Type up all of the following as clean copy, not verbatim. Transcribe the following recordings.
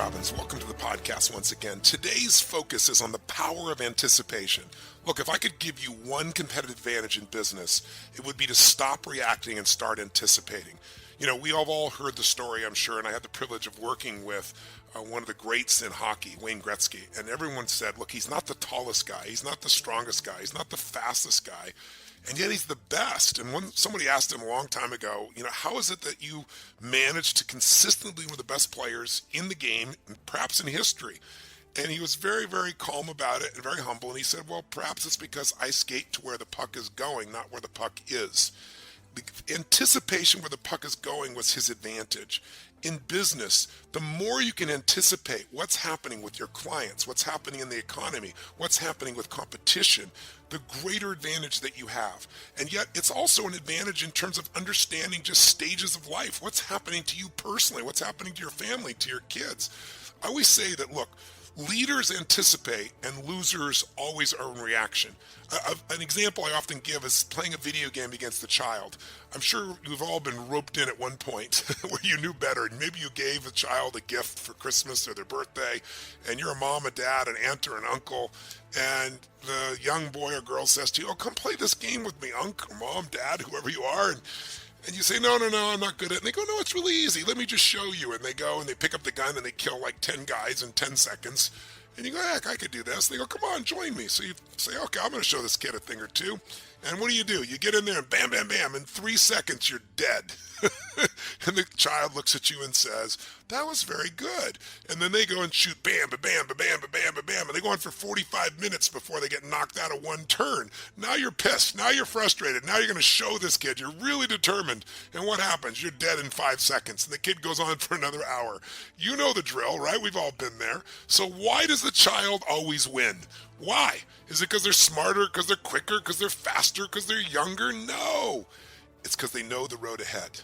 Robbins. Welcome to the podcast once again. Today's focus is on the power of anticipation. Look, if I could give you one competitive advantage in business, it would be to stop reacting and start anticipating. You know, we have all heard the story, I'm sure, and I had the privilege of working with one of the greats in hockey, Wayne Gretzky, and everyone said, look, he's not the tallest guy, he's not the strongest guy, he's not the fastest guy, and yet he's the best. And when somebody asked him a long time ago, you know, how is it that you manage to consistently be one of the best players in the game, and perhaps in history? And he was very, very calm about it and very humble. And he said, well, perhaps it's because I skate to where the puck is going, not where the puck is. The anticipation where the puck is going was his advantage. In business, the more you can anticipate what's happening with your clients, what's happening in the economy, what's happening with competition, the greater advantage that you have. And yet it's also an advantage in terms of understanding just stages of life. What's happening to you personally? What's happening to your family, to your kids? I always say that, look, leaders anticipate and losers always are in reaction. An example I often give is playing a video game against a child. I'm sure you've all been roped in at one point where you knew better, and maybe you gave a child a gift for Christmas or their birthday, and you're a mom, a dad, an aunt, or an uncle, and the young boy or girl says to you, oh, come play this game with me, uncle, mom, dad, whoever you are, and you say, no, I'm not good at it. And they go, no, it's really easy. Let me just show you. And they go and they pick up the gun and they kill like 10 guys in 10 seconds. And you go, heck, I could do this. They go, come on, join me. So you say, okay, I'm going to show this kid a thing or two. And what do? You get in there and bam, bam, bam. In 3 seconds, you're dead. And the child looks at you and says, that was very good. And then they go and shoot bam, ba bam, ba bam, ba bam, ba bam. And they go on for 45 minutes before they get knocked out of one turn. Now you're pissed. Now you're frustrated. Now you're going to show this kid. You're really determined. And what happens? You're dead in 5 seconds. And the kid goes on for another hour. You know the drill, right? We've all been there. So why does the child always win? Why? Is it because they're smarter, because they're quicker, because they're faster, because they're younger? No. It's because they know the road ahead.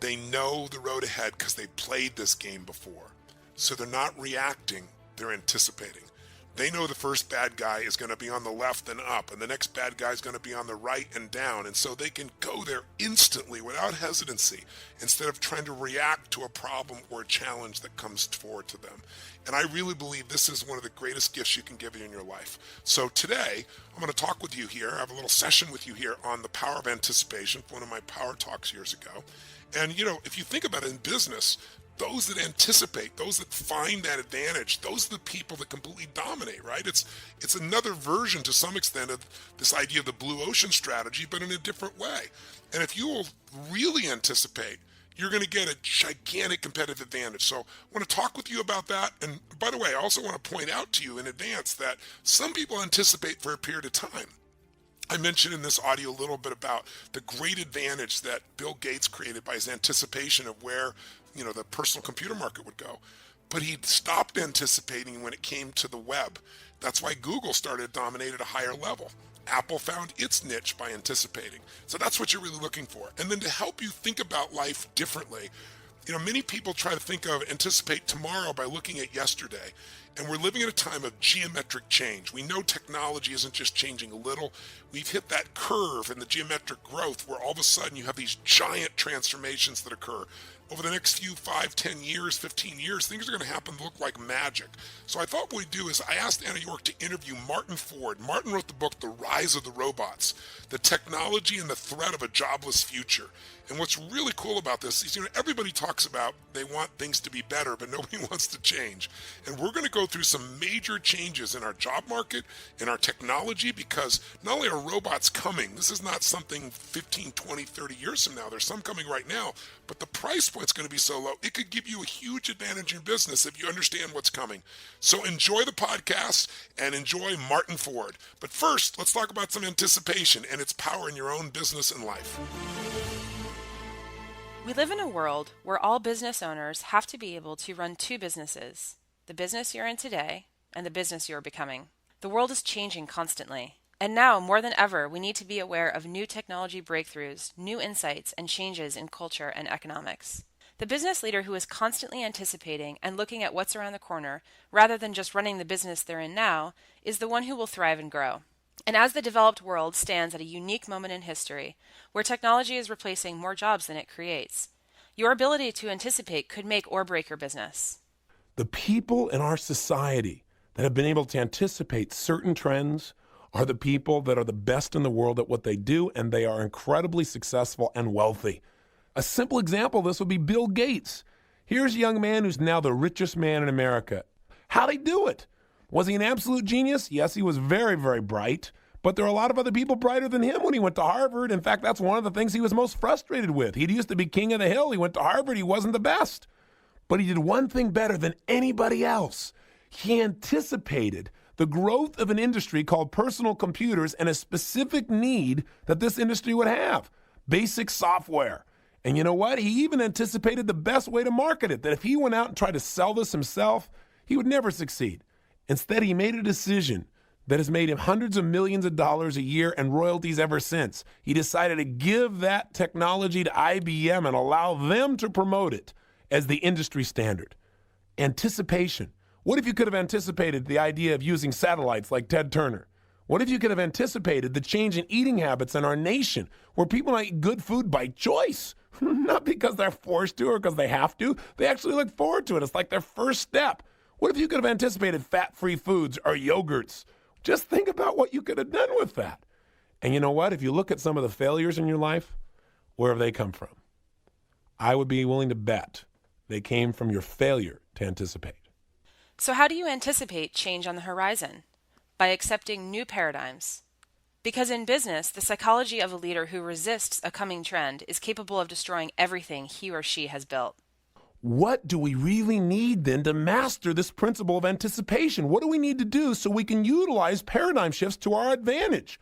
They know the road ahead because they played this game before. So they're not reacting, they're anticipating. They know the first bad guy is going to be on the left and up, and the next bad guy is going to be on the right and down. And so they can go there instantly without hesitancy instead of trying to react to a problem or a challenge that comes forward to them. And I really believe this is one of the greatest gifts you can give you in your life. So today, I'm going to talk with you here. I have a little session with you here on the power of anticipation, one of my power talks years ago. And, you know, if you think about it in business, those that anticipate, those that find that advantage, those are the people that completely dominate, right? It's another version to some extent of this idea of the blue ocean strategy, but in a different way. And if you will really anticipate, you're going to get a gigantic competitive advantage. So I want to talk with you about that. And by the way, I also want to point out to you in advance that some people anticipate for a period of time. I mentioned in this audio a little bit about the great advantage that Bill Gates created by his anticipation of where, you know, the personal computer market would go. But he stopped anticipating when it came to the web. That's why Google started to dominate at a higher level. Apple found its niche by anticipating. So that's what you're really looking for. And then to help you think about life differently, you know, many people try to think of anticipate tomorrow by looking at yesterday. And we're living at a time of geometric change. We know technology isn't just changing a little. We've hit that curve in the geometric growth where all of a sudden you have these giant transformations that occur. Over the next few 5, 10 years, 15 years, things are going to happen to look like magic. So I thought what we'd do is I asked Anna York to interview Martin Ford. Martin wrote the book, The Rise of the Robots, the technology and the threat of a jobless future. And what's really cool about this is, you know, everybody talks about they want things to be better, but nobody wants to change. And we're going to go through some major changes in our job market, in our technology, because not only are robots coming, this is not something 15, 20, 30 years from now. There's some coming right now, but the price point's going to be so low, it could give you a huge advantage in business if you understand what's coming. So enjoy the podcast and enjoy Martin Ford. But first, let's talk about some anticipation and its power in your own business and life. We live in a world where all business owners have to be able to run two businesses, the business you're in today and the business you're becoming. The world is changing constantly. And now, more than ever, we need to be aware of new technology breakthroughs, new insights, and changes in culture and economics. The business leader who is constantly anticipating and looking at what's around the corner, rather than just running the business they're in now, is the one who will thrive and grow. And as the developed world stands at a unique moment in history, where technology is replacing more jobs than it creates, your ability to anticipate could make or break your business. The people in our society that have been able to anticipate certain trends are the people that are the best in the world at what they do, and they are incredibly successful and wealthy. A simple example of this would be Bill Gates. Here's a young man who's now the richest man in America. How'd he do it? Was he an absolute genius? Yes, he was very, very bright, but there are a lot of other people brighter than him when he went to Harvard. In fact, that's one of the things he was most frustrated with. He used to be king of the hill. He went to Harvard. He wasn't the best. But he did one thing better than anybody else. He anticipated the growth of an industry called personal computers and a specific need that this industry would have, basic software. And you know what? He even anticipated the best way to market it, that if he went out and tried to sell this himself, he would never succeed. Instead, he made a decision that has made him hundreds of millions of dollars a year and royalties ever since. He decided to give that technology to IBM and allow them to promote it as the industry standard. Anticipation. What if you could have anticipated the idea of using satellites like Ted Turner? What if you could have anticipated the change in eating habits in our nation, where people eat good food by choice, not because they're forced to or because they have to? They actually look forward to it. It's like their first step. What if you could have anticipated fat-free foods or yogurts? Just think about what you could have done with that. And you know what? If you look at some of the failures in your life, where have they come from? I would be willing to bet they came from your failure to anticipate. So how do you anticipate change on the horizon? By accepting new paradigms. Because in business, the psychology of a leader who resists a coming trend is capable of destroying everything he or she has built. What do we really need then to master this principle of anticipation? What do we need to do so we can utilize paradigm shifts to our advantage?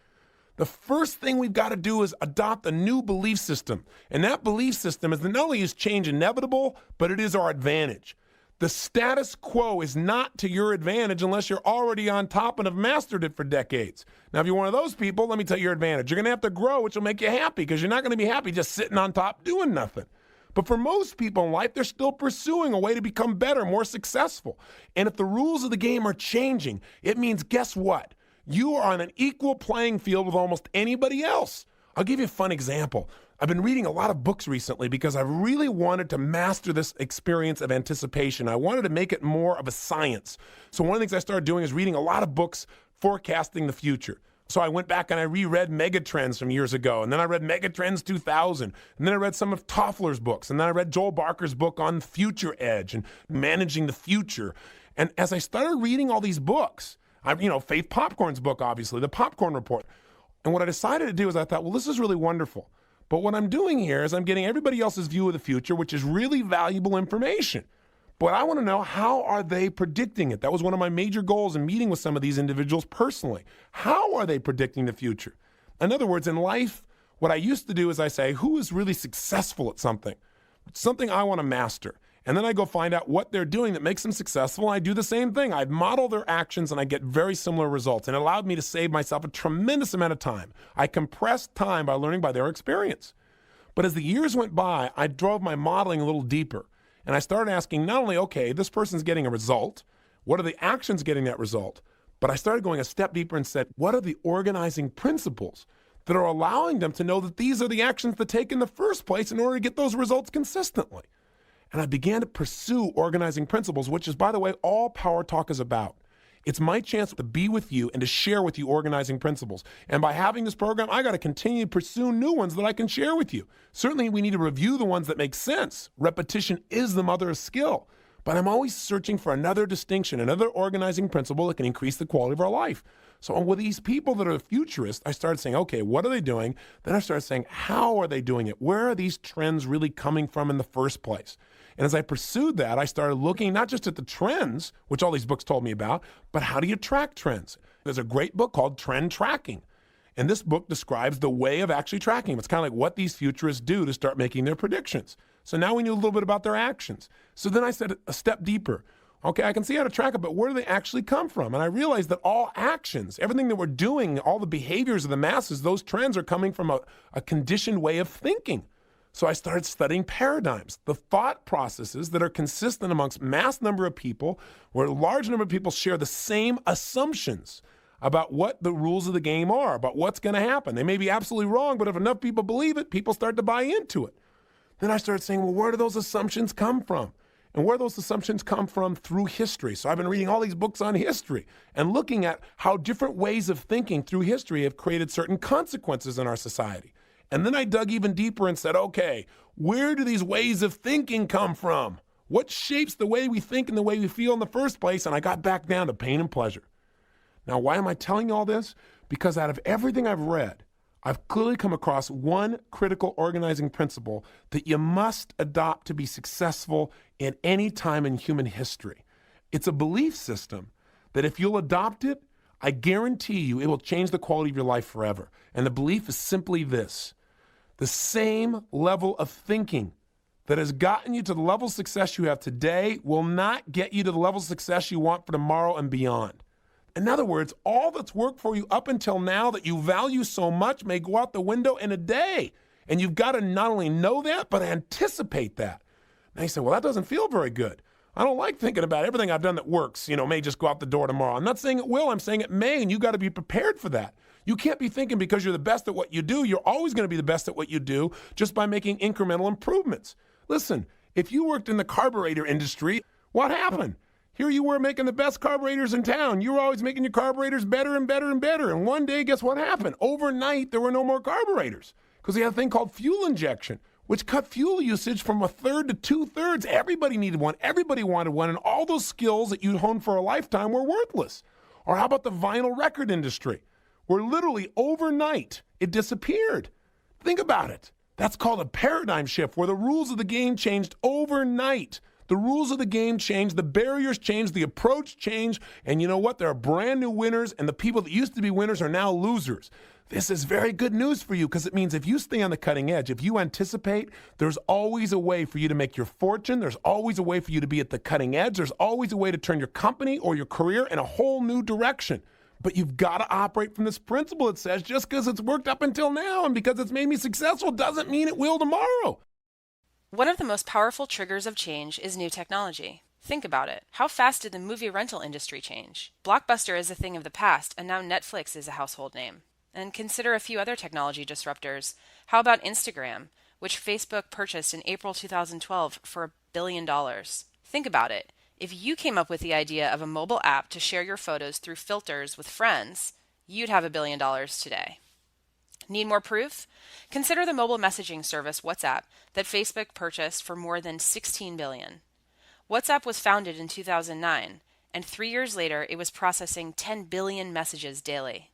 The first thing we've got to do is adopt a new belief system. And that belief system is that not only is change inevitable, but it is our advantage. The status quo is not to your advantage unless you're already on top and have mastered it for decades. Now, if you're one of those people, let me tell you your advantage. You're going to have to grow, which will make you happy, because you're not going to be happy just sitting on top doing nothing. But for most people in life, they're still pursuing a way to become better, more successful. And if the rules of the game are changing, it means, guess what? You are on an equal playing field with almost anybody else. I'll give you a fun example. I've been reading a lot of books recently because I really wanted to master this experience of anticipation. I wanted to make it more of a science. So one of the things I started doing is reading a lot of books forecasting the future. So I went back and I reread Megatrends from years ago, and then I read Megatrends 2000, and then I read some of Toffler's books, and then I read Joel Barker's book on Future Edge and managing the future. And as I started reading all these books, Faith Popcorn's book, obviously, The Popcorn Report. And what I decided to do is I thought, well, this is really wonderful. But what I'm doing here is I'm getting everybody else's view of the future, which is really valuable information. But I want to know, how are they predicting it? That was one of my major goals in meeting with some of these individuals personally. How are they predicting the future? In other words, in life, what I used to do is I say, who is really successful at something? Something I want to master. And then I go find out what they're doing that makes them successful. I do the same thing. I model their actions and I get very similar results. And it allowed me to save myself a tremendous amount of time. I compressed time by learning by their experience. But as the years went by, I drove my modeling a little deeper. And I started asking not only, okay, this person's getting a result, what are the actions getting that result? But I started going a step deeper and said, what are the organizing principles that are allowing them to know that these are the actions to take in the first place in order to get those results consistently? And I began to pursue organizing principles, which is, by the way, all Power Talk is about. It's my chance to be with you and to share with you organizing principles. And by having this program, I got to continue to pursue new ones that I can share with you. Certainly, we need to review the ones that make sense. Repetition is the mother of skill. But I'm always searching for another distinction, another organizing principle that can increase the quality of our life. So with these people that are futurists, I started saying, okay, what are they doing? Then I started saying, how are they doing it? Where are these trends really coming from in the first place? And as I pursued that, I started looking not just at the trends, which all these books told me about, but how do you track trends? There's a great book called Trend Tracking. And this book describes the way of actually tracking them. It's kind of like what these futurists do to start making their predictions. So now we knew a little bit about their actions. So then I said a step deeper. Okay, I can see how to track it, but where do they actually come from? And I realized that all actions, everything that we're doing, all the behaviors of the masses, those trends are coming from a conditioned way of thinking. So I started studying paradigms, the thought processes that are consistent amongst mass number of people, where a large number of people share the same assumptions about what the rules of the game are, about what's going to happen. They may be absolutely wrong, but if enough people believe it, people start to buy into it. Then I started saying, well, where do those assumptions come from? And where those assumptions come from? Through history. So I've been reading all these books on history and looking at how different ways of thinking through history have created certain consequences in our society. And then I dug even deeper and said, okay, where do these ways of thinking come from? What shapes the way we think and the way we feel in the first place? And I got back down to pain and pleasure. Now, why am I telling you all this? Because out of everything I've read, I've clearly come across one critical organizing principle that you must adopt to be successful in any time in human history. It's a belief system that if you'll adopt it, I guarantee you it will change the quality of your life forever. And the belief is simply this: the same level of thinking that has gotten you to the level of success you have today will not get you to the level of success you want for tomorrow and beyond. In other words, all that's worked for you up until now that you value so much may go out the window in a day. And you've got to not only know that, but anticipate that. Now you say, well, that doesn't feel very good. I don't like thinking about everything I've done that works, may just go out the door tomorrow. I'm not saying it will, I'm saying it may, and you got to be prepared for that. You can't be thinking because you're the best at what you do, you're always going to be the best at what you do just by making incremental improvements. Listen, if you worked in the carburetor industry, what happened? Here you were making the best carburetors in town. You were always making your carburetors better and better and better. And one day, guess what happened? Overnight, there were no more carburetors because we had a thing called fuel injection, which cut fuel usage from 1/3 to 2/3. Everybody needed one. Everybody wanted one. And all those skills that you'd honed for a lifetime were worthless. Or how about the vinyl record industry, where literally overnight it disappeared? Think about it. That's called a paradigm shift, where the rules of the game changed overnight. The rules of the game changed, the barriers changed, the approach changed, and you know what? There are brand new winners, and the people that used to be winners are now losers. This is very good news for you because it means if you stay on the cutting edge, if you anticipate, there's always a way for you to make your fortune. There's always a way for you to be at the cutting edge. There's always a way to turn your company or your career in a whole new direction. But you've got to operate from this principle that says just because it's worked up until now and because it's made me successful doesn't mean it will tomorrow. One of the most powerful triggers of change is new technology. Think about it. How fast did the movie rental industry change? Blockbuster is a thing of the past, and now Netflix is a household name. And consider a few other technology disruptors. How about Instagram, which Facebook purchased in April 2012 for $1 billion? Think about it. If you came up with the idea of a mobile app to share your photos through filters with friends, you'd have $1 billion today. Need more proof? Consider the mobile messaging service WhatsApp that Facebook purchased for more than $16 billion. WhatsApp was founded in 2009, and 3 years later it was processing 10 billion messages daily.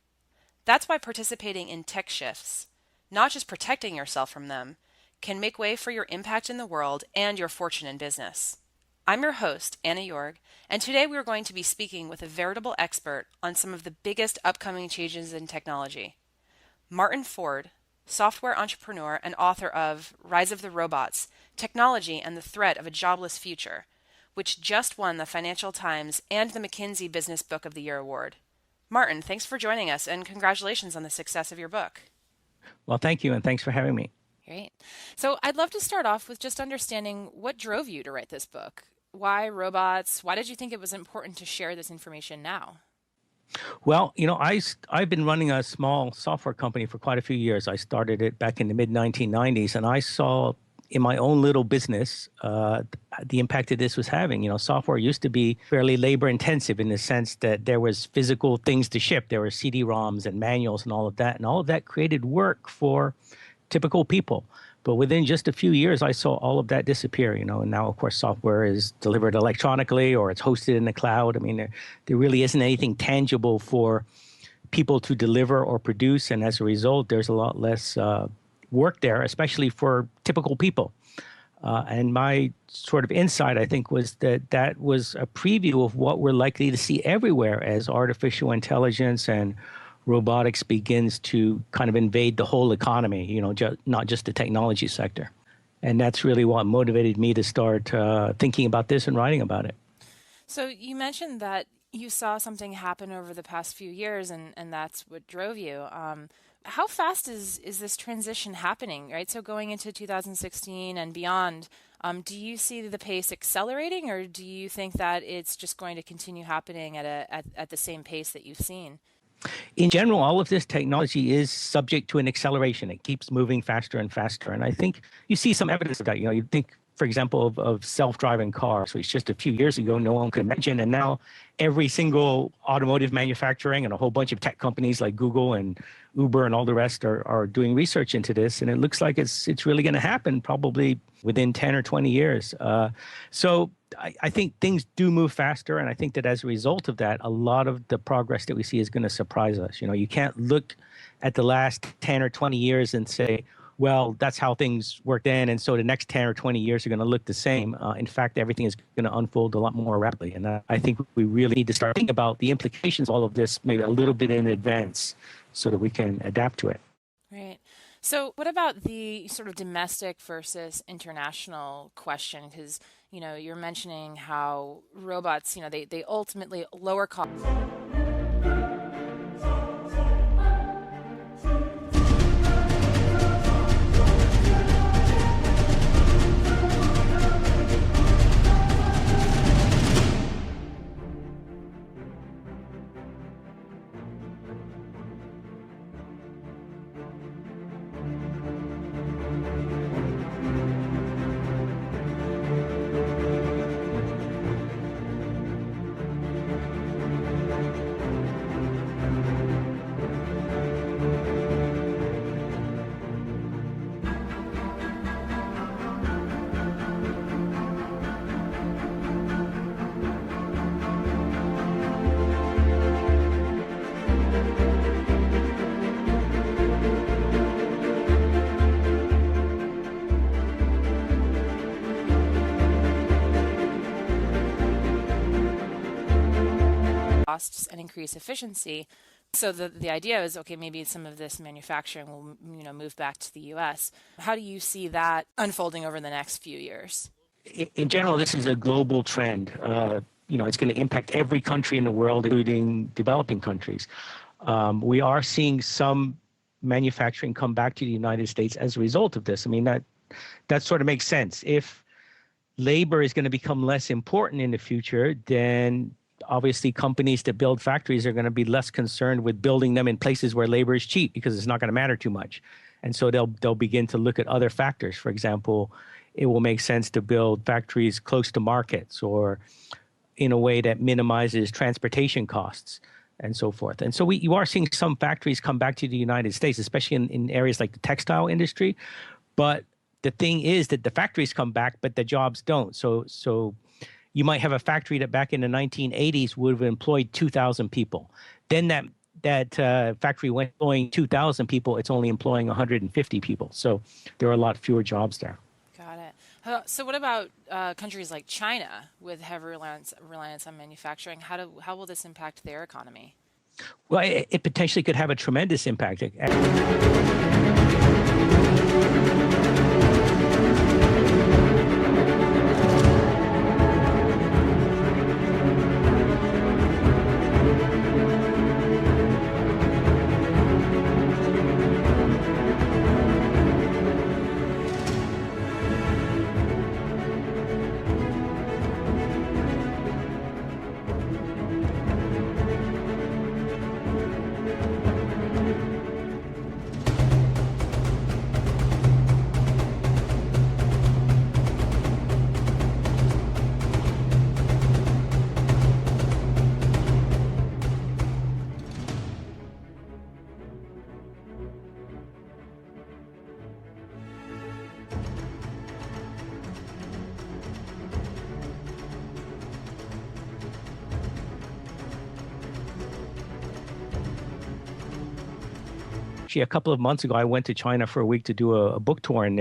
That's why participating in tech shifts, not just protecting yourself from them, can make way for your impact in the world and your fortune in business. I'm your host, Anna Jorg, and today we are going to be speaking with a veritable expert on some of the biggest upcoming changes in technology. Martin Ford, software entrepreneur and author of Rise of the Robots, Technology and the Threat of a Jobless Future, which just won the Financial Times and the McKinsey Business Book of the Year award. Martin, thanks for joining us and congratulations on the success of your book. Well, thank you, and thanks for having me. Great. So I'd love to start off with just understanding what drove you to write this book. Why robots? Why did you think it was important to share this information now? Well, I've been running a small software company for quite a few years. I started it back in the mid-1990s, and I saw in my own little business the impact that this was having. Software used to be fairly labor-intensive in the sense that there was physical things to ship. There were CD-ROMs and manuals and all of that created work for typical people. But within just a few years, I saw all of that disappear, and now, of course, software is delivered electronically or it's hosted in the cloud. I mean, there really isn't anything tangible for people to deliver or produce. And as a result, there's a lot less work there, especially for typical people. And my sort of insight, I think, was that was a preview of what we're likely to see everywhere as artificial intelligence and robotics begins to kind of invade the whole economy, not just the technology sector. And that's really what motivated me to start thinking about this and writing about it. So you mentioned that you saw something happen over the past few years, and that's what drove you. How fast is this transition happening, right? So going into 2016 and beyond, do you see the pace accelerating, or do you think that it's just going to continue happening at the same pace that you've seen? In general, all of this technology is subject to an acceleration. It keeps moving faster and faster. And I think you see some evidence of that. You think for example, of self-driving cars, which just a few years ago, no one could imagine. And now every single automotive manufacturing and a whole bunch of tech companies like Google and Uber and all the rest are doing research into this. And it looks like it's really going to happen probably within 10 or 20 years. So I think things do move faster. And I think that as a result of that, a lot of the progress that we see is going to surprise us. You know, you can't look at the last 10 or 20 years and say, well, that's how things work then, and so the next 10 or 20 years are going to look the same. In fact, everything is going to unfold a lot more rapidly. And I think we really need to start thinking about the implications of all of this maybe a little bit in advance so that we can adapt to it. Right. So what about the sort of domestic versus international question? Because, you know, you're mentioning how robots, you know, they ultimately lower cost. Costs and increase efficiency. So the idea is, okay, maybe some of this manufacturing will, you know, move back to the U.S. How do you see that unfolding over the next few years? In general, this is a global trend. You know, it's going to impact every country in the world, including developing countries. We are seeing some manufacturing come back to the United States as a result of this. I mean, that sort of makes sense. If labor is going to become less important in the future, then obviously companies that build factories are going to be less concerned with building them in places where labor is cheap because it's not going to matter too much. And so they'll begin to look at other factors. For example, it will make sense to build factories close to markets or in a way that minimizes transportation costs and so forth. And so you are seeing some factories come back to the United States, especially in areas like the textile industry. But the thing is that the factories come back, but the jobs don't. So you might have a factory that back in the 1980s would have employed 2,000 people. Then that factory went employing 2,000 people. It's only employing 150 people. So there are a lot fewer jobs there. Got it. So what about countries like China with heavy reliance on manufacturing? How will this impact their economy? Well, it potentially could have a tremendous impact. Actually, a couple of months ago, I went to China for a week to do a book tour, and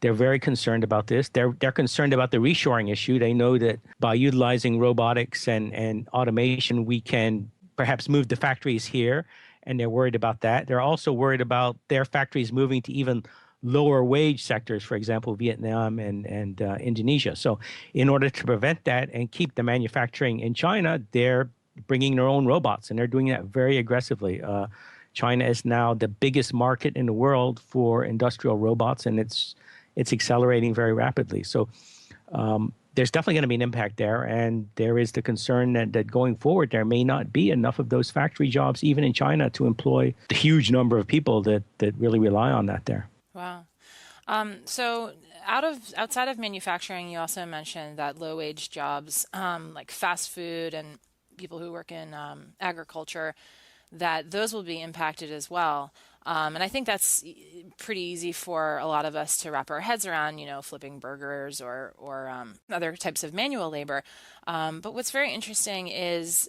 they're very concerned about this. They're concerned about the reshoring issue. They know that by utilizing robotics and automation, we can perhaps move the factories here, and they're worried about that. They're also worried about their factories moving to even lower wage sectors, for example, Vietnam and Indonesia. So in order to prevent that and keep the manufacturing in China, they're bringing their own robots, and they're doing that very aggressively. China is now the biggest market in the world for industrial robots, and it's accelerating very rapidly. So there's definitely going to be an impact there, and there is the concern that going forward, there may not be enough of those factory jobs, even in China, to employ the huge number of people that really rely on that there. Wow. So outside of manufacturing, you also mentioned that low wage jobs, like fast food and people who work in agriculture, that those will be impacted as well. And I think that's pretty easy for a lot of us to wrap our heads around, flipping burgers or other types of manual labor. But what's very interesting is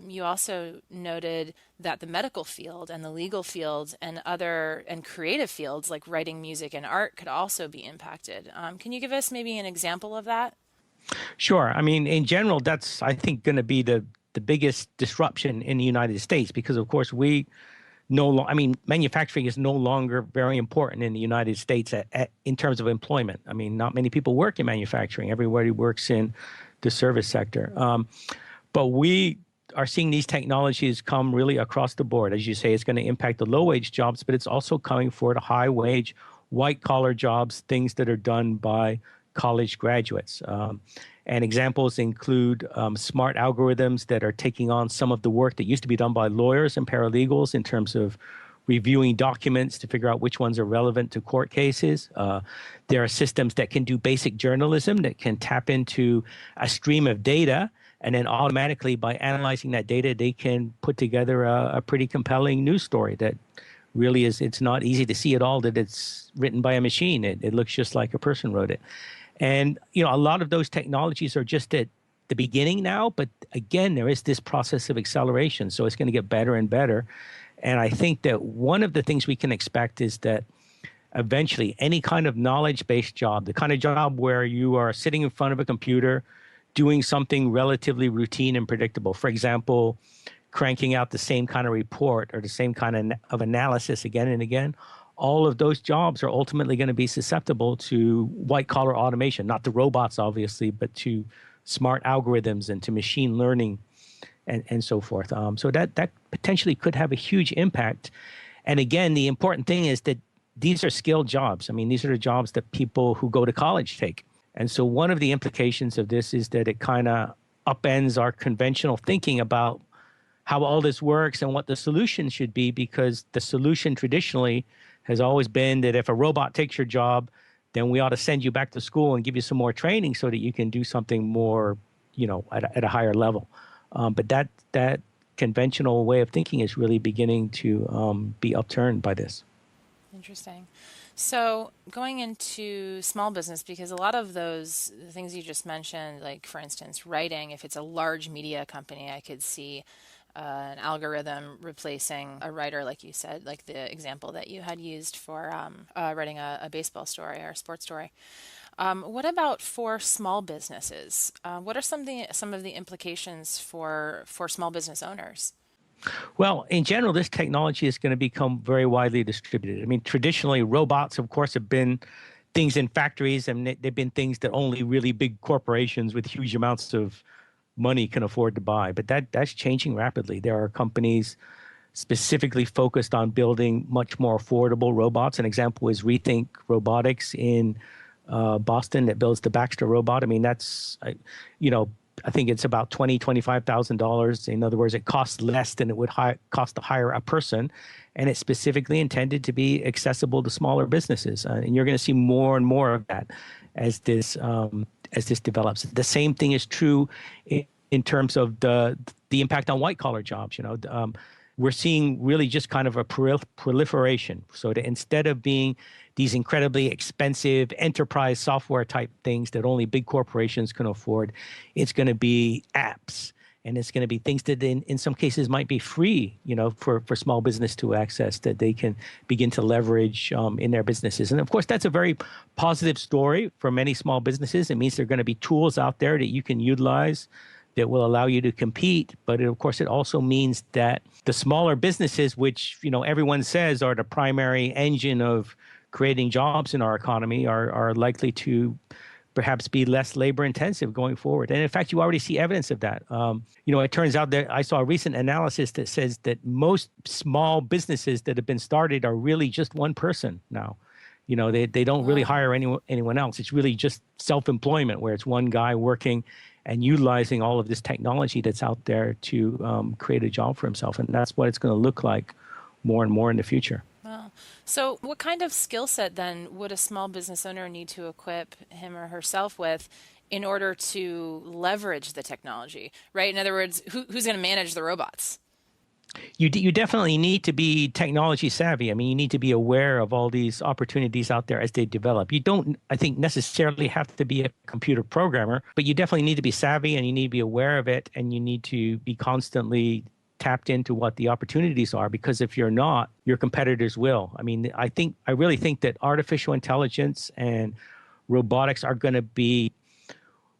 you also noted that the medical field and the legal field and other and creative fields like writing, music, and art could also be impacted. Can you give us maybe an example of that? Sure. I mean, in general, that's, I think, going to be the biggest disruption in the United States because, of course, I mean, manufacturing is no longer very important in the United States in terms of employment. I mean, not many people work in manufacturing. Everybody works in the service sector. But we are seeing these technologies come really across the board. As you say, it's going to impact the low wage jobs, but it's also coming for the high wage, white collar jobs, things that are done by college graduates. And examples include smart algorithms that are taking on some of the work that used to be done by lawyers and paralegals in terms of reviewing documents to figure out which ones are relevant to court cases. There are systems that can do basic journalism that can tap into a stream of data, and then automatically, by analyzing that data, they can put together a pretty compelling news story that really it's not easy to see at all that it's written by a machine. It looks just like a person wrote it. And, a lot of those technologies are just at the beginning now, but again, there is this process of acceleration. So it's going to get better and better. And I think that one of the things we can expect is that eventually any kind of knowledge-based job, the kind of job where you are sitting in front of a computer, doing something relatively routine and predictable. For example, cranking out the same kind of report or the same kind of analysis again and again. All of those jobs are ultimately going to be susceptible to white-collar automation, not the robots, obviously, but to smart algorithms and to machine learning and so forth. So that potentially could have a huge impact. And again, the important thing is that these are skilled jobs. I mean, these are the jobs that people who go to college take. And so one of the implications of this is that it kind of upends our conventional thinking about how all this works and what the solution should be, because the solution traditionally has always been that if a robot takes your job, then we ought to send you back to school and give you some more training so that you can do something more, at a higher level. But that conventional way of thinking is really beginning to be upturned by this. Interesting. So going into small business, because a lot of those things you just mentioned, like for instance, writing, if it's a large media company, I could see an algorithm replacing a writer, like you said, like the example that you had used for writing a baseball story or a sports story. What about for small businesses? What are some of the implications for small business owners? Well, in general, this technology is going to become very widely distributed. I mean, traditionally, robots, of course, have been things in factories, and they've been things that only really big corporations with huge amounts of money can afford to buy. But that's changing rapidly. There are companies specifically focused on building much more affordable robots. An example is Rethink Robotics in Boston that builds the Baxter robot. I mean, that's, I think it's about $25,000. In other words, it costs less than it would cost to hire a person, and it's specifically intended to be accessible to smaller businesses. And you're going to see more and more of that as this develops. The same thing is true in terms of the impact on white collar jobs. We're seeing really just kind of a proliferation. So that instead of being these incredibly expensive enterprise software type things that only big corporations can afford, it's going to be apps, and it's going to be things that in some cases might be free, for small business to access, that they can begin to leverage in their businesses. And of course, that's a very positive story for many small businesses. It means there are going to be tools out there that you can utilize that will allow you to compete. But of course, it also means that the smaller businesses, which, everyone says are the primary engine of creating jobs in our economy, are likely to perhaps be less labor intensive going forward. And in fact, you already see evidence of that. It turns out that I saw a recent analysis that says that most small businesses that have been started are really just one person now. They don't really hire anyone else. It's really just self-employment, where it's one guy working and utilizing all of this technology that's out there to create a job for himself. And that's what it's going to look like more and more in the future. Wow. So, what kind of skill set then would a small business owner need to equip him or herself with in order to leverage the technology, right? In other words, who's going to manage the robots? You definitely need to be technology savvy. I mean, you need to be aware of all these opportunities out there as they develop. You don't, I think, necessarily have to be a computer programmer, but you definitely need to be savvy and you need to be aware of it, and you need to be constantly tapped into what the opportunities are, because if you're not, your competitors will. I mean, I really think that artificial intelligence and robotics are going to be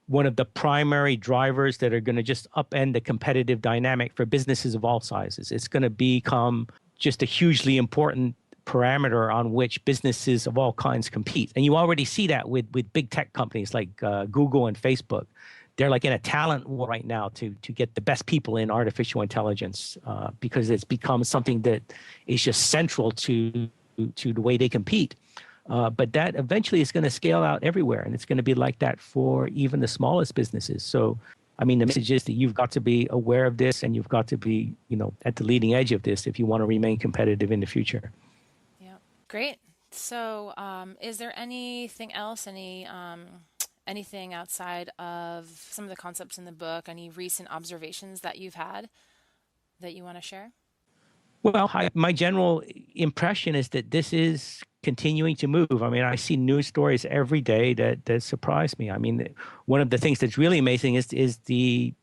one of the primary drivers that are going to just upend the competitive dynamic for businesses of all sizes. It's going to become just a hugely important parameter on which businesses of all kinds compete. And you already see that with big tech companies like Google and Facebook. They're like in a talent war right now to get the best people in artificial intelligence because it's become something that is just central to the way they compete. But that eventually is going to scale out everywhere, and it's going to be like that for even the smallest businesses. So, I mean, the message is that you've got to be aware of this, and you've got to be, at the leading edge of this if you want to remain competitive in the future. Yeah, great. So, is there anything else, anything outside of some of the concepts in the book, any recent observations that you've had that you want to share? Well, my general impression is that this is continuing to move. I mean, I see news stories every day that surprise me. I mean, one of the things that's really amazing is the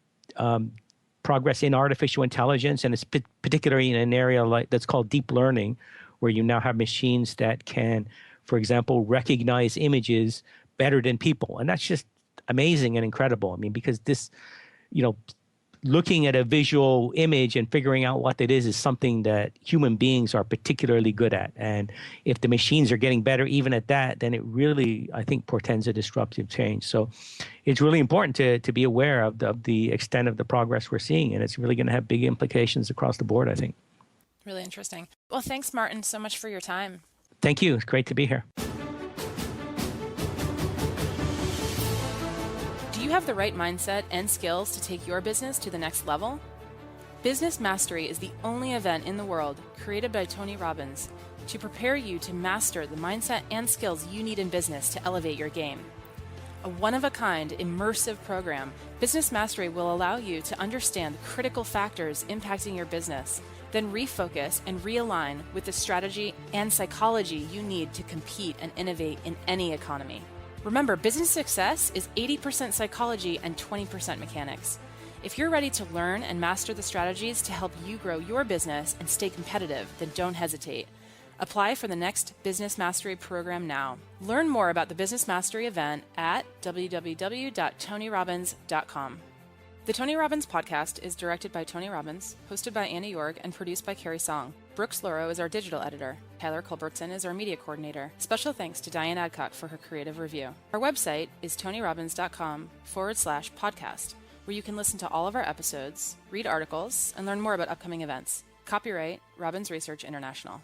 progress in artificial intelligence, and it's particularly in an area like that's called deep learning, where you now have machines that can, for example, recognize images better than people, and that's just amazing and incredible. I mean, because this, looking at a visual image and figuring out what it is something that human beings are particularly good at. And if the machines are getting better even at that, then it really, I think, portends a disruptive change. So it's really important to be aware of the extent of the progress we're seeing. And it's really going to have big implications across the board, I think. Really interesting. Well, thanks, Martin, so much for your time. Thank you. It's great to be here. Do you have the right mindset and skills to take your business to the next level? Business Mastery is the only event in the world created by Tony Robbins to prepare you to master the mindset and skills you need in business to elevate your game. A one-of-a-kind, immersive program, Business Mastery will allow you to understand the critical factors impacting your business, then refocus and realign with the strategy and psychology you need to compete and innovate in any economy. Remember, business success is 80% psychology and 20% mechanics. If you're ready to learn and master the strategies to help you grow your business and stay competitive, then don't hesitate. Apply for the next Business Mastery program now. Learn more about the Business Mastery event at www.tonyrobbins.com. The Tony Robbins podcast is directed by Tony Robbins, hosted by Anna Yorg, and produced by Carrie Song. Brooks Loro is our digital editor. Tyler Culbertson is our media coordinator. Special thanks to Diane Adcock for her creative review. Our website is tonyrobbins.com/podcast, where you can listen to all of our episodes, read articles, and learn more about upcoming events. Copyright Robbins Research International.